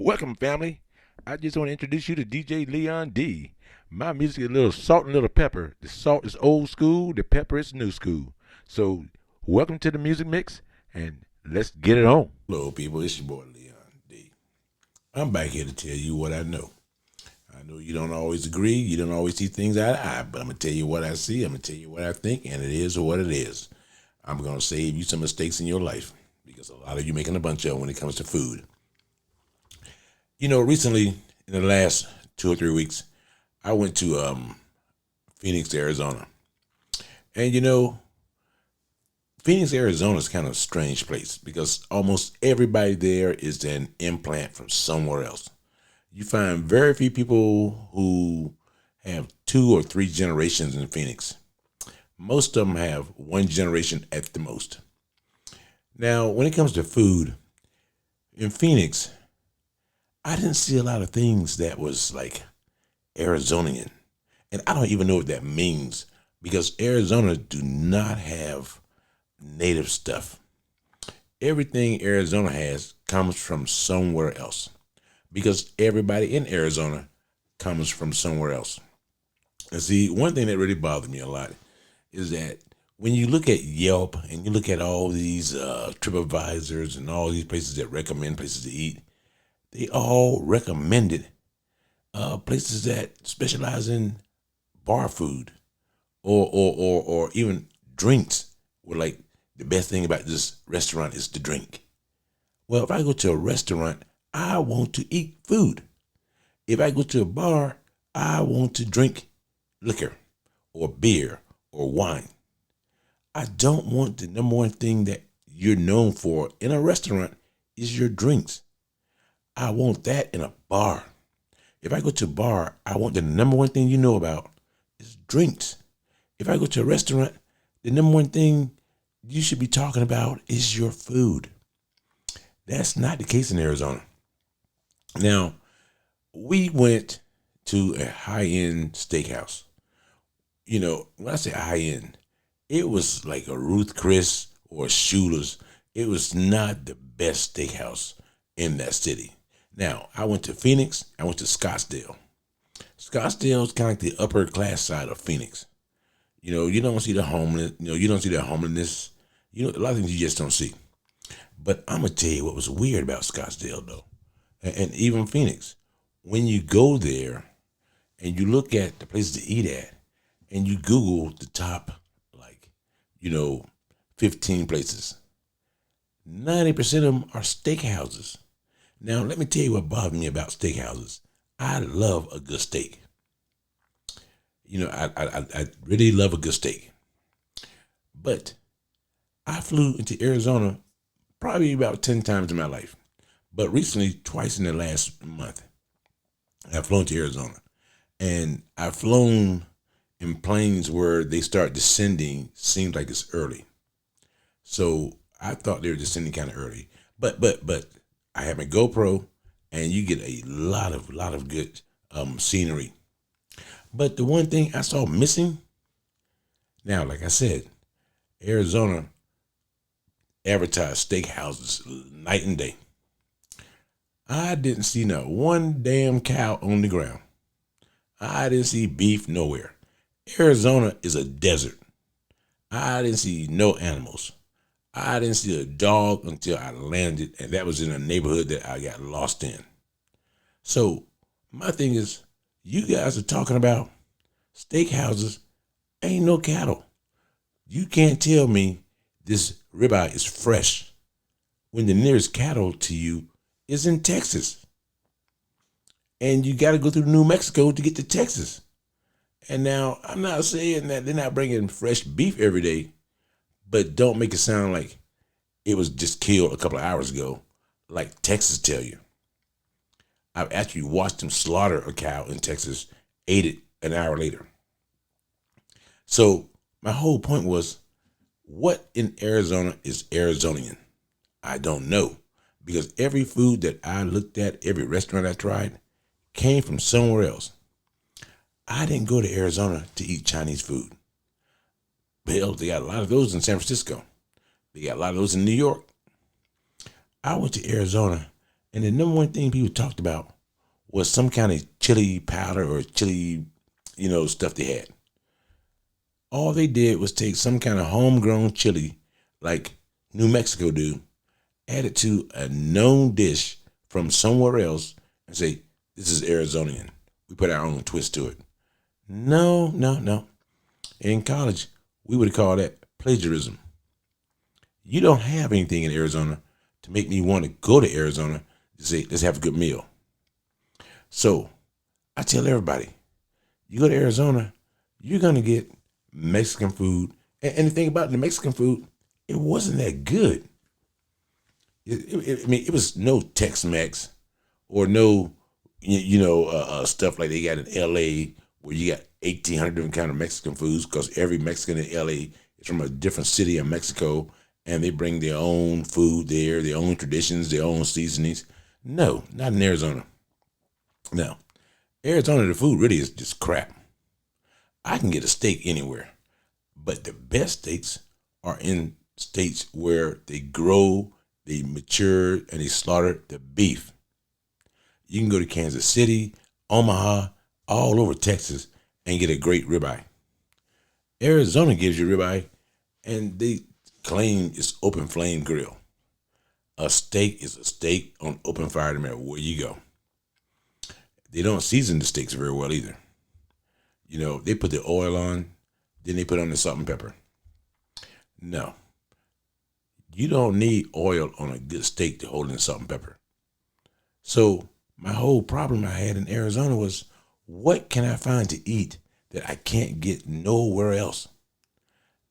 Welcome, family. I just want to introduce you to DJ Leon D. My music is a little salt and a little pepper. The salt is old school, the pepper is new school. So, welcome to the music mix, and let's get it on. Hello, people. It's your boy Leon D. I'm back here to tell you what I know. I know you don't always agree, you don't always see things eye to eye, but I'm gonna tell you what I see. I'm gonna tell you what I think, and it is what it is. I'm gonna save you some mistakes in your life because a lot of you making a bunch of them when it comes to food. Recently in the last 2 or 3 weeks, I went to Phoenix, Arizona, and Phoenix, Arizona is kind of a strange place because almost everybody there is an implant from somewhere else. You find very few people who have 2 or 3 generations in Phoenix. Most of them have one generation at the most. Now, when it comes to food, in Phoenix, I didn't see a lot of things that was like Arizonian. And I don't even know what that means because Arizona do not have native stuff. Everything Arizona has comes from somewhere else because everybody in Arizona comes from somewhere else. And see, one thing that really bothered me a lot is that when you look at Yelp and you look at all these TripAdvisors and all these places that recommend places to eat, they all recommended places that specialize in bar food or even drinks. Were like the best thing about this restaurant is the drink. Well, if I go to a restaurant, I want to eat food. If I go to a bar, I want to drink liquor or beer or wine. I don't want the number one thing that you're known for in a restaurant is your drinks. I want that in a bar. If I go to a bar, I want the number one thing you know about is drinks. If I go to a restaurant, the number one thing you should be talking about is your food. That's not the case in Arizona. Now, we went to a high-end steakhouse. When I say high-end, it was like a Ruth Chris or a Schuler's. It was not the best steakhouse in that city. Now, I went to Phoenix. I went to Scottsdale. Scottsdale is kind of like the upper class side of Phoenix. You don't see the homeless. You don't see the homelessness. A lot of things you just don't see. But I'm gonna tell you what was weird about Scottsdale, though, and even Phoenix. When you go there and you look at the places to eat at, and you Google the top, 15 places, 90% of them are steakhouses. Now, let me tell you what bothered me about steakhouses. I love a good steak. I really love a good steak. But I flew into Arizona probably about 10 times in my life. But recently, twice in the last month, I've flown to Arizona. And I've flown in planes where they start descending, seems like it's early. So I thought they were descending kind of early. But I have my GoPro, and you get a lot of good scenery. But the one thing I saw missing, now, like I said, Arizona advertised steakhouses night and day. I didn't see not one damn cow on the ground. I didn't see beef nowhere. Arizona is a desert. I didn't see no animals. I didn't see a dog until I landed, and that was in a neighborhood that I got lost in. So my thing is, you guys are talking about steakhouses, ain't no cattle. You can't tell me this ribeye is fresh when the nearest cattle to you is in Texas. And you got to go through New Mexico to get to Texas. And now, I'm not saying that they're not bringing fresh beef every day, but don't make it sound like it was just killed a couple of hours ago, like Texas tell you. I've actually watched them slaughter a cow in Texas, ate it an hour later. So my whole point was, what in Arizona is Arizonian? I don't know, because every food that I looked at, every restaurant I tried, came from somewhere else. I didn't go to Arizona to eat Chinese food. Hell, they got a lot of those in San Francisco. They got a lot of those in New York. I went to Arizona And the number one thing people talked about was some kind of chili powder or chili, stuff they had. All they did was take some kind of homegrown chili like New Mexico do, add it to a known dish from somewhere else and say, this is Arizonian. We put our own twist to it. No, no, no. In college, we would call that plagiarism. You don't have anything in Arizona to make me want to go to Arizona to say, let's have a good meal. So I tell everybody, you go to Arizona, you're going to get Mexican food. And the thing about the Mexican food, it wasn't that good. It was no Tex-Mex or no, stuff like they got in LA where you got 1,800 different kind of Mexican foods because every Mexican in LA is from a different city in Mexico and they bring their own food there, their own traditions, their own seasonings. No, not in Arizona. No, Arizona, the food really is just crap. I can get a steak anywhere, but the best steaks are in states where they grow, they mature, and they slaughter the beef. You can go to Kansas City, Omaha, all over Texas, and get a great ribeye. Arizona gives you ribeye, and they claim it's open flame grill. A steak is a steak on open fire no matter where you go. They don't season the steaks very well either. They put the oil on, then they put on the salt and pepper. No. You don't need oil on a good steak to hold in salt and pepper. So my whole problem I had in Arizona was, what can I find to eat that I can't get nowhere else?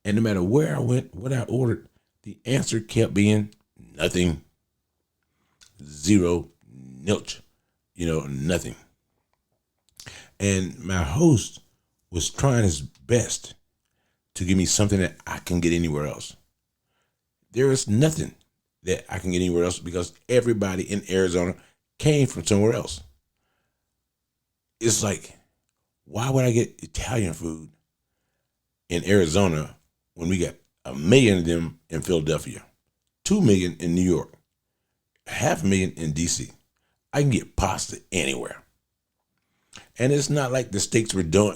And no matter where I went, what I ordered, the answer kept being nothing. Zero, nilch, nothing. And my host was trying his best to give me something that I can get anywhere else. There is nothing that I can get anywhere else because everybody in Arizona came from somewhere else. It's like, why would I get Italian food in Arizona when we got 1 million of them in Philadelphia, 2 million in New York, 500,000 in DC? I can get pasta anywhere. And it's not like the steaks were done,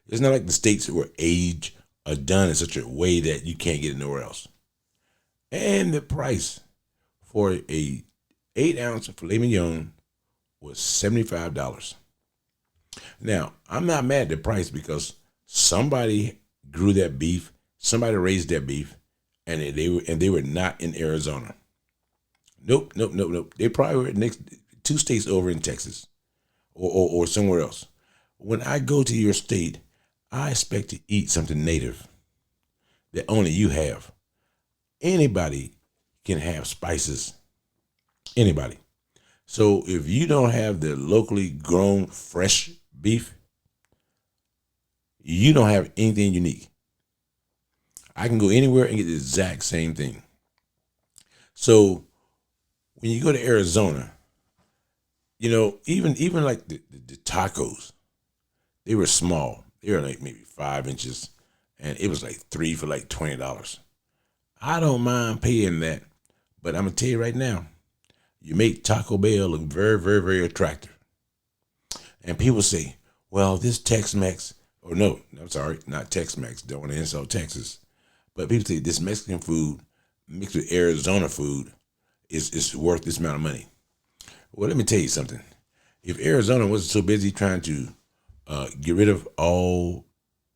it's not like the steaks were aged or done in such a way that you can't get it nowhere else. And the price for a 8-ounce filet mignon was $75. Now, I'm not mad at the price because somebody grew that beef, somebody raised that beef, and they were not in Arizona. Nope. They probably were next 2 states over in Texas or somewhere else. When I go to your state, I expect to eat something native that only you have. Anybody can have spices. Anybody. So if you don't have the locally grown fresh beef, you don't have anything unique. I can go anywhere and get the exact same thing. So when you go to Arizona, even like the tacos, they were small. They were like maybe 5 inches, and it was like 3 for like $20. I don't mind paying that, but I'm gonna tell you right now, you make Taco Bell look very, very, very attractive. And people say, well, this Tex-Mex, or no, I'm sorry, not Tex-Mex, don't want to insult Texas. But people say this Mexican food mixed with Arizona food is worth this amount of money. Well, let me tell you something. If Arizona wasn't so busy trying to get rid of all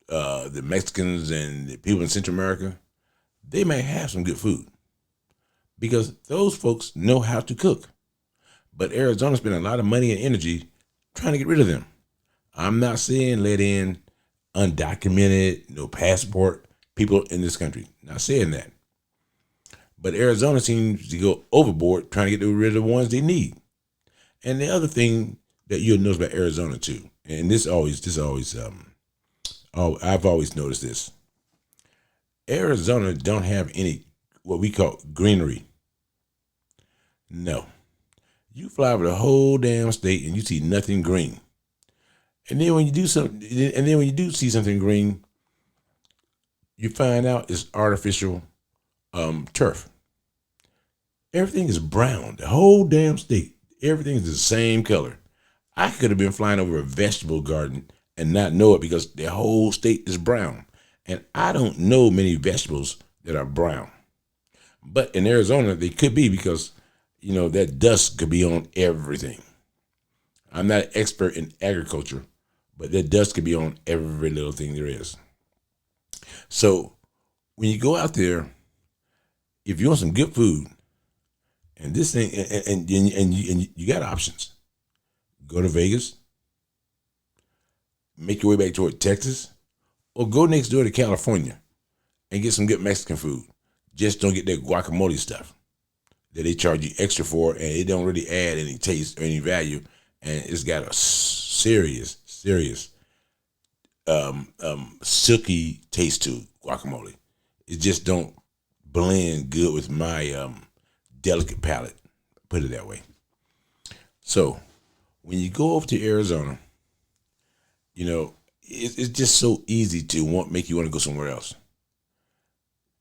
the Mexicans and the people in Central America, they might have some good food because those folks know how to cook. But Arizona spent a lot of money and energy trying to get rid of them. I'm not saying let in undocumented, no passport people in this country. Not saying that. But Arizona seems to go overboard trying to get rid of the ones they need. And the other thing that you'll notice about Arizona too, and I've always noticed this. Arizona don't have any what we call greenery. No. You fly over the whole damn state and you see nothing green. And then when you do see something green, you find out it's artificial turf. Everything is brown. The whole damn state. Everything's the same color. I could have been flying over a vegetable garden and not know it because the whole state is brown. And I don't know many vegetables that are brown. But in Arizona, they could be because, that dust could be on everything. I'm not an expert in agriculture, but that dust could be on every little thing there is. So when you go out there, if you want some good food, and this thing, and you got options. Go to Vegas, make your way back toward Texas, or go next door to California and get some good Mexican food. Just don't get that guacamole stuff that they charge you extra for, and it don't really add any taste or any value, and it's got a serious silky taste to guacamole. It just don't blend good with my delicate palate, put it that way. So when you go over to Arizona, it's just so easy to make you want to go somewhere else.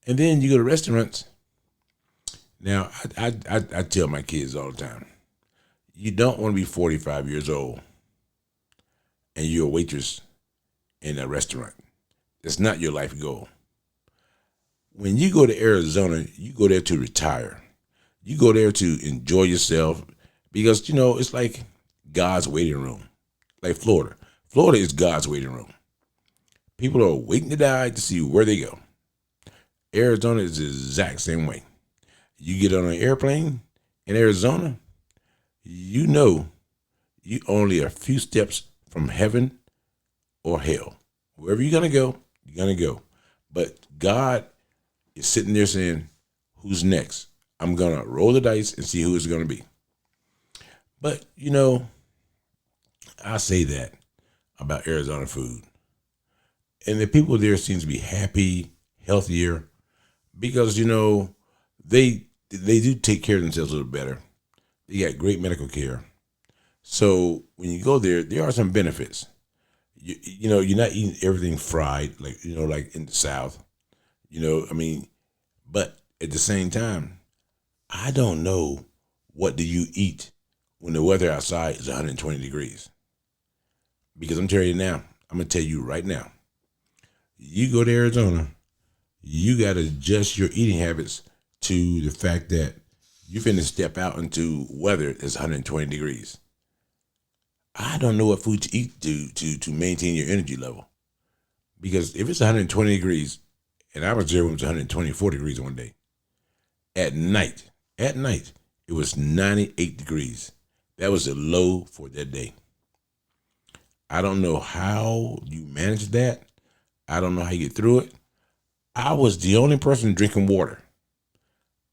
And then you go to restaurants. Now, I tell my kids all the time, you don't want to be 45 years old and you're a waitress in a restaurant. That's not your life goal. When you go to Arizona, you go there to retire. You go there to enjoy yourself because, it's like God's waiting room, like Florida. Florida is God's waiting room. People are waiting to die to see where they go. Arizona is the exact same way. You get on an airplane in Arizona, you only a few steps from heaven or hell. Wherever you're going to go. But God is sitting there saying, who's next? I'm going to roll the dice and see who it's going to be. But, I say that about Arizona food. And the people there seem to be happy, healthier, because, they do take care of themselves a little better. They got great medical care. So when you go there are some benefits. You're not eating everything fried, like in the South. But at the same time, I don't know what do you eat when the weather outside is 120 degrees. Because I'm telling you now, I'm going to tell you right now, you go to Arizona, you got to adjust your eating habits to the fact that you're finna step out into weather that's 120 degrees. I don't know what food to eat to maintain your energy level. Because if it's 120 degrees, and I was there when it was 124 degrees one day, at night, it was 98 degrees. That was the low for that day. I don't know how you manage that. I don't know how you get through it. I was the only person drinking water.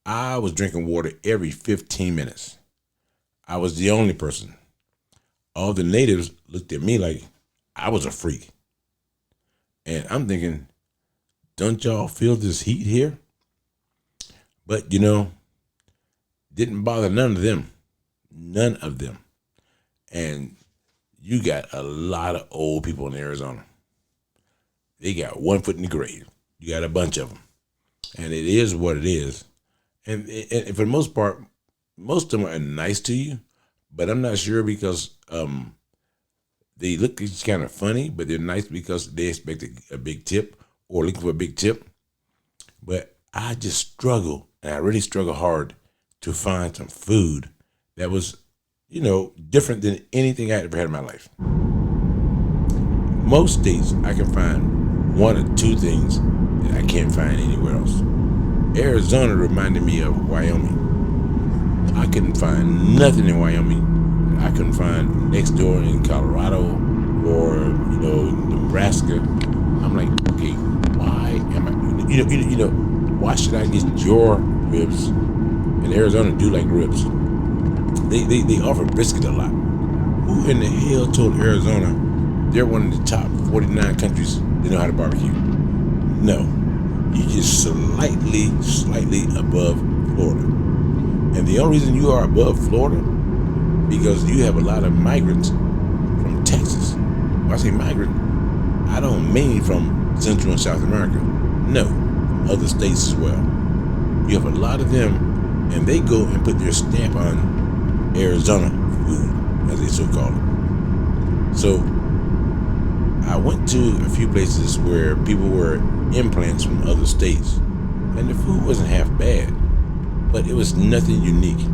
I was drinking water every 15 minutes. I was the only person. All the natives looked at me like I was a freak. And I'm thinking, don't y'all feel this heat here? But, didn't bother none of them. None of them. And you got a lot of old people in Arizona. They got one foot in the grave. You got a bunch of them. And it is what it is. And for the most part, most of them are nice to you, but I'm not sure because they look kind of funny, but they're nice because they expect a big tip or looking for a big tip. But I just struggle, and I really struggle hard to find some food that was, different than anything I ever had in my life. Most states I can find one or two things that I can't find anywhere else. Arizona reminded me of Wyoming. I couldn't find nothing in Wyoming I couldn't find next door in Colorado or, Nebraska. I'm like, okay, why am I, why should I get your ribs? And Arizona do like ribs. They offer brisket a lot. Who in the hell told Arizona they're one of the top 49 countries that know how to barbecue? No. You're just slightly above Florida. And the only reason you are above Florida, because you have a lot of migrants from Texas. When I say migrant, I don't mean from Central and South America. No, from other states as well. You have a lot of them, and they go and put their stamp on Arizona food, as they so call it. So I went to a few places where people were implants from other states, and the food wasn't half bad, but it was nothing unique.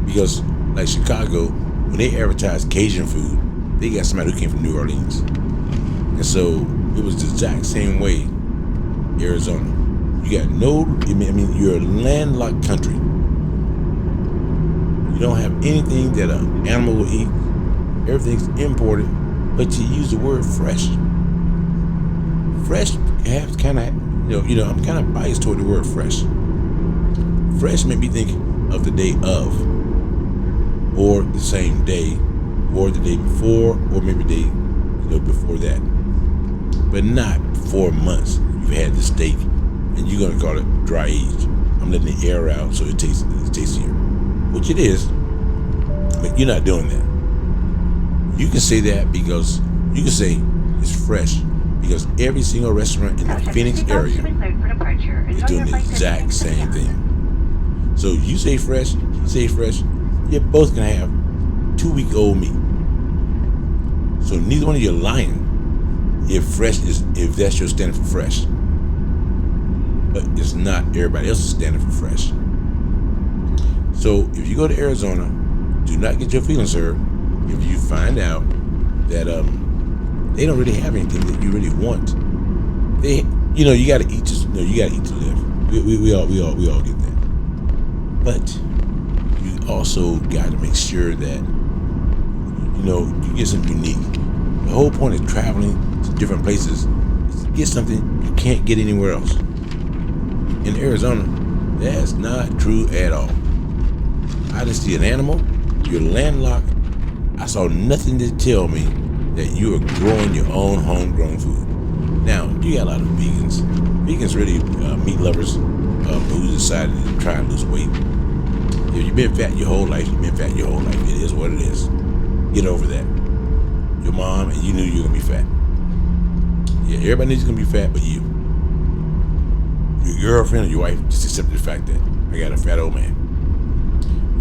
Because like Chicago, when they advertise Cajun food, they got somebody who came from New Orleans. And so it was the exact same way, Arizona. You got no, I mean, you're a landlocked country. You don't have anything that an animal will eat. Everything's imported, but you use the word fresh. Fresh, you have kind of, I'm kind of biased toward the word fresh. Fresh made me think of the day of, or the same day, or the day before, or maybe the day, before that. But not 4 months you've had the steak, and you're gonna call it dry aged. I'm letting it air out so it tastes tastier, which it is, but you're not doing that. You can say that because you can say it's fresh because every single restaurant in the Phoenix area is doing the exact same thing. So you say fresh, you say fresh, you're both gonna have 2-week-old meat. So neither one of you are lying if that's your standard for fresh. But it's not everybody else's standard for fresh. So if you go to Arizona, do not get your feelings hurt if you find out that they don't really have anything that you really want. You gotta eat you gotta eat to live. We all get that. But you also gotta make sure that you get something unique. The whole point of traveling to different places is to get something you can't get anywhere else. In Arizona, that's not true at all. I didn't see an animal. You're landlocked. I saw nothing to tell me that you are growing your own homegrown food. Now, you got a lot of vegans. Vegans really meat lovers who decided to try and lose weight. If you've been fat your whole life, you've been fat your whole life. It is what it is. Get over that. Your mom and you knew you were going to be fat. Yeah, everybody knows you're going to be fat but you. Your girlfriend or your wife just accepted the fact that I got a fat old man.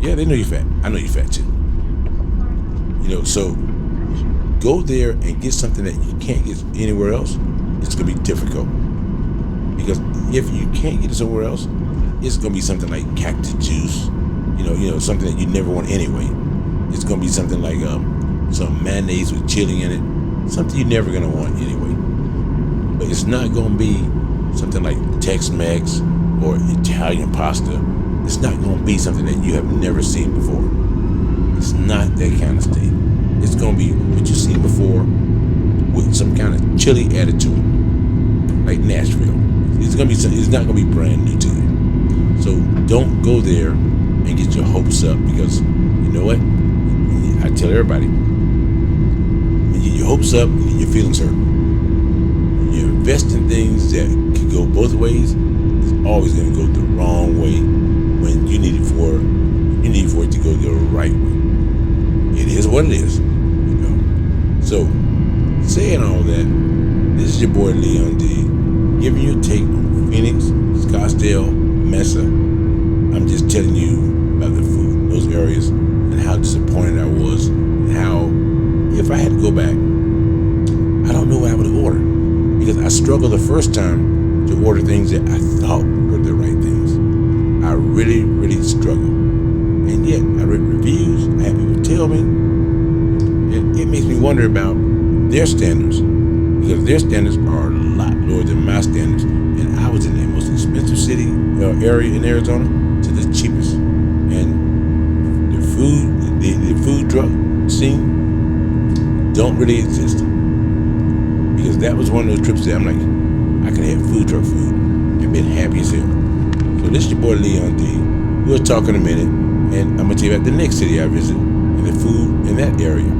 Yeah, they know you're fat. I know you're fat too. So go there and get something that you can't get anywhere else. It's going to be difficult. Because if you can't get it somewhere else, it's going to be something like cactus juice, something that you never want anyway. It's going to be something like some mayonnaise with chili in it, something you're never going to want anyway. But it's not going to be something like Tex-Mex or Italian pasta. It's not going to be something that you have never seen before. It's not that kind of steak. It's going to be what you've seen before with some kind of chili added to it, like Nashville. It's not going to be brand new to you. So don't go there and get your hopes up because you know what? I tell everybody, when you get your hopes up, you get your feelings hurt. When you invest in things that can go both ways, it's always going to go the wrong way when you need it for it to go the right way. It is what it is. So, saying all that, this is your boy Leon D, giving you a take on Phoenix, Scottsdale, Mesa. I'm just telling you about the food, those areas, and how disappointed I was, and how, if I had to go back, I don't know what I would order. Because I struggled the first time to order things that I thought were the right things. I really, really struggled. And yet, I read reviews, I had people tell me, and it makes me wonder about their standards. Because their standards are a lot lower than my standards. And I was in the most expensive city area in Arizona to the cheapest. And the food truck scene don't really exist. Because that was one of those trips that I'm like, I could have food truck food and been happy as hell. So this is your boy Leon D. We'll talk in a minute, and I'm gonna tell you about the next city I visit and the food in that area.